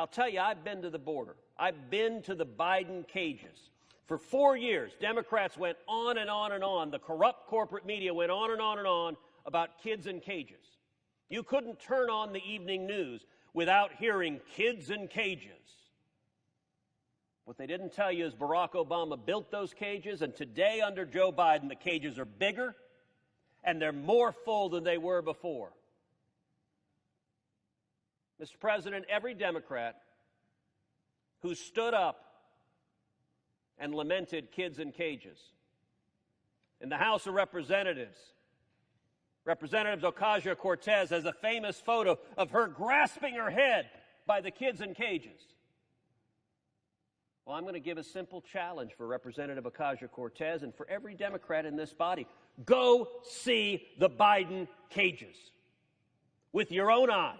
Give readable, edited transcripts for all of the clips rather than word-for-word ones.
I'll tell you, I've been to the border. I've been to the Biden cages. For 4 years, Democrats went on and on and on. The corrupt corporate media went on and on and on about kids in cages. You couldn't turn on the evening news without hearing kids in cages. What they didn't tell you is Barack Obama built those cages, and today under Joe Biden, the cages are bigger and they're more full than they were before. Mr. President, every Democrat who stood up and lamented kids in cages in the House of Representatives, Representative Ocasio-Cortez has a famous photo of her grasping her head by the kids in cages. Well, I'm going to give a simple challenge for Representative Ocasio-Cortez and for every Democrat in this body. Go see the Biden cages with your own eyes.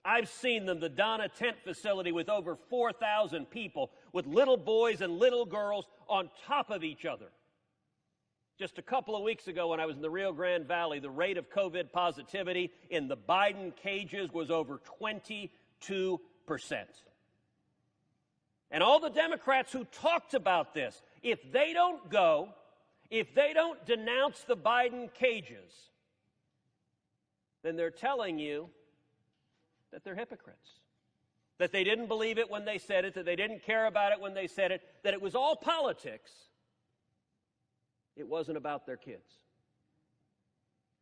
I've seen them, the Donna tent facility with over 4,000 people, with little boys and little girls on top of each other. Just a couple of weeks ago when I was in the Rio Grande Valley, the rate of COVID positivity in the Biden cages was over 22%. And all the Democrats who talked about this, if they don't go, if they don't denounce the Biden cages, then they're telling you that they're hypocrites, that they didn't believe it when they said it, that they didn't care about it when they said it, that it was all politics. It wasn't about their kids.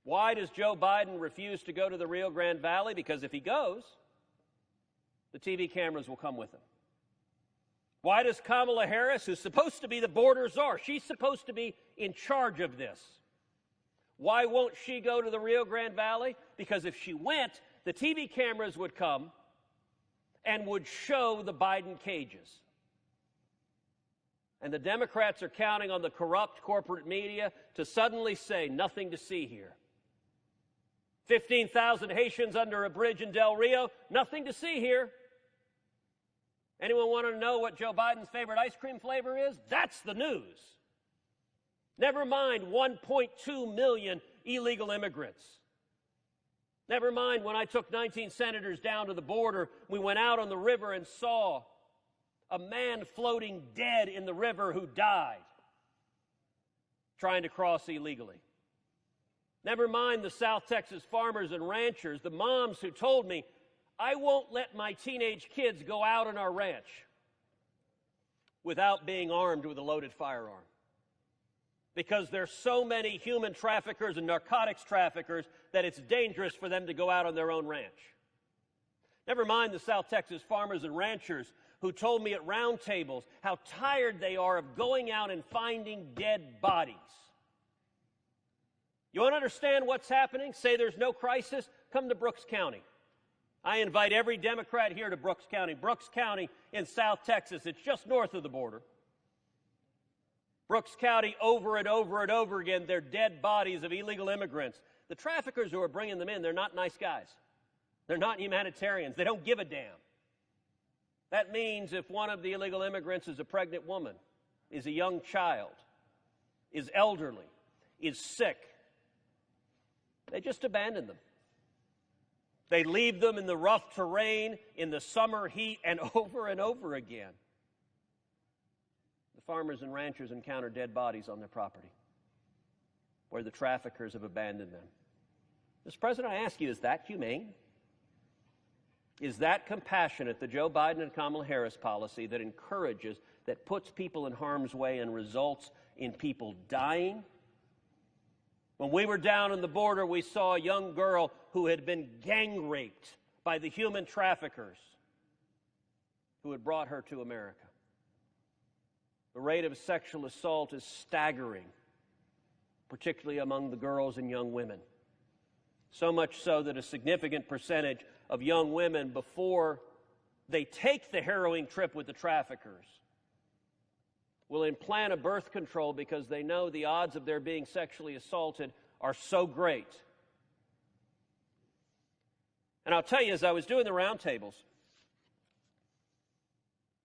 Why does Joe Biden refuse to go to the Rio Grande Valley? Because if he goes, the TV cameras will come with him. Why does Kamala Harris, who's supposed to be the border czar, she's supposed to be in charge of this, why won't she go to the Rio Grande Valley? Because if she went, the TV cameras would come and would show the Biden cages. And the Democrats are counting on the corrupt corporate media to suddenly say, nothing to see here. 15,000 Haitians under a bridge in Del Rio, nothing to see here. Anyone want to know what Joe Biden's favorite ice cream flavor is? That's the news. Never mind 1.2 million illegal immigrants. Never mind when I took 19 senators down to the border, we went out on the river and saw a man floating dead in the river who died trying to cross illegally. Never mind the South Texas farmers and ranchers, the moms who told me, I won't let my teenage kids go out on our ranch without being armed with a loaded firearm. Because there's so many human traffickers and narcotics traffickers that it's dangerous for them to go out on their own ranch. Never mind the South Texas farmers and ranchers who told me at round tables how tired they are of going out and finding dead bodies. You want to understand what's happening? Say there's no crisis? Come to Brooks County. I invite every Democrat here to Brooks County. Brooks County in South Texas, it's just north of the border. Brooks County, over and over and over again, they're dead bodies of illegal immigrants. The traffickers who are bringing them in, they're not nice guys. They're not humanitarians. They don't give a damn. That means if one of the illegal immigrants is a pregnant woman, is a young child, is elderly, is sick, they just abandon them. They leave them in the rough terrain, in the summer heat, and over again. The farmers and ranchers encounter dead bodies on their property where the traffickers have abandoned them. Mr. President, I ask you, is that humane? Is that compassionate, the Joe Biden and Kamala Harris policy that encourages, that puts people in harm's way and results in people dying? When we were down on the border, we saw a young girl who had been gang raped by the human traffickers who had brought her to America. The rate of sexual assault is staggering, particularly among the girls and young women. So much so that a significant percentage of young women, before they take the harrowing trip with the traffickers, will implant a birth control because they know the odds of their being sexually assaulted are so great. And I'll tell you, as I was doing the roundtables,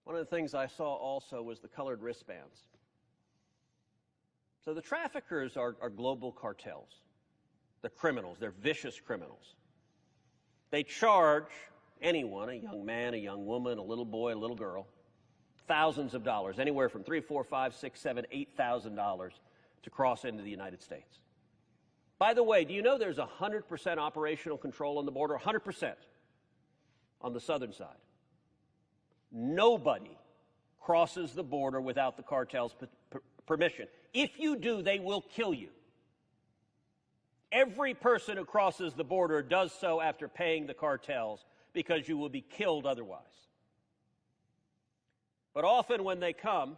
one of the things I saw also was the colored wristbands. So the traffickers are global cartels. They're criminals. They're vicious criminals. They charge, anyone, a young man, a young woman, a little boy, a little girl, thousands of dollars, anywhere from $3,000, $4,000, $5,000, $6,000, $7,000, $8,000 to cross into the United States. By the way, do you know there's 100% operational control on the border? 100% on the southern side. Nobody crosses the border without the cartel's permission. If you do, they will kill you. Every person who crosses the border does so after paying the cartels, because you will be killed otherwise. But often when they come,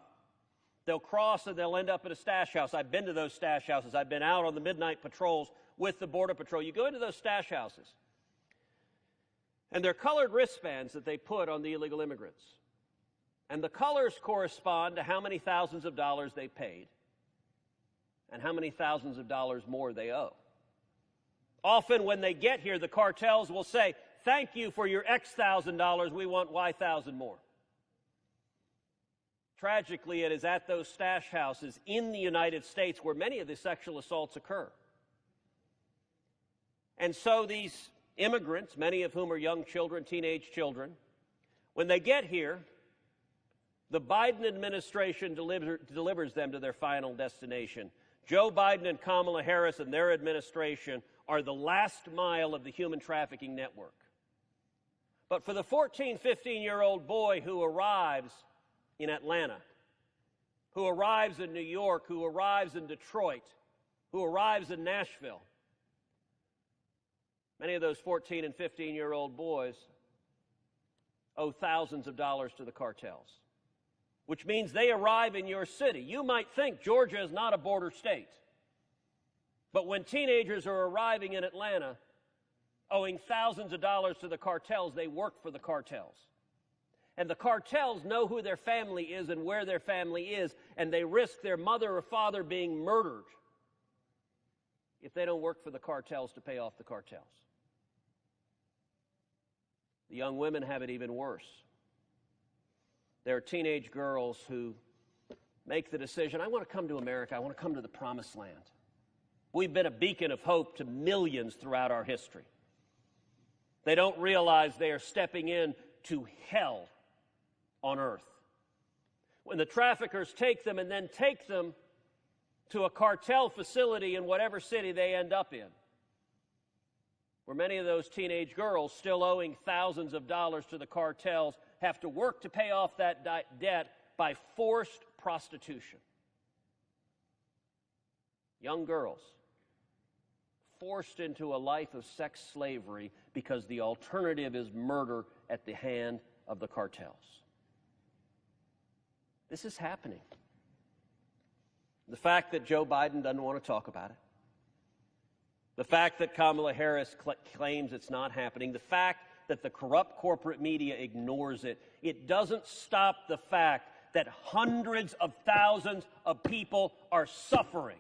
they'll cross and they'll end up at a stash house. I've been to those stash houses. I've been out on the midnight patrols with the Border Patrol. You go into those stash houses, and they're colored wristbands that they put on the illegal immigrants. And the colors correspond to how many thousands of dollars they paid and how many thousands of dollars more they owe. Often when they get here, the cartels will say, "Thank you for your X thousand dollars, we want Y thousand more." Tragically, it is at those stash houses in the United States where many of the sexual assaults occur. And so these immigrants, many of whom are young children, teenage children, when they get here, the Biden administration delivers them to their final destination. Joe Biden and Kamala Harris and their administration are the last mile of the human trafficking network. But for the 14, 15-year-old boy who arrives in Atlanta, who arrives in New York, who arrives in Detroit, who arrives in Nashville, many of those 14 and 15-year-old boys owe thousands of dollars to the cartels, which means they arrive in your city. You might think Georgia is not a border state, but when teenagers are arriving in Atlanta, owing thousands of dollars to the cartels, they work for the cartels. And the cartels know who their family is and where their family is, and they risk their mother or father being murdered if they don't work for the cartels to pay off the cartels. The young women have it even worse. There are teenage girls who make the decision, I want to come to America, I want to come to the promised land. We've been a beacon of hope to millions throughout our history. They don't realize they are stepping into hell on earth. When the traffickers take them and then take them to a cartel facility in whatever city they end up in, where many of those teenage girls, still owing thousands of dollars to the cartels, have to work to pay off that debt by forced prostitution. Young girls forced into a life of sex slavery because the alternative is murder at the hand of the cartels. This is happening. The fact that Joe Biden doesn't want to talk about it, the fact that Kamala Harris claims it's not happening, the fact that the corrupt corporate media ignores it, it doesn't stop the fact that hundreds of thousands of people are suffering.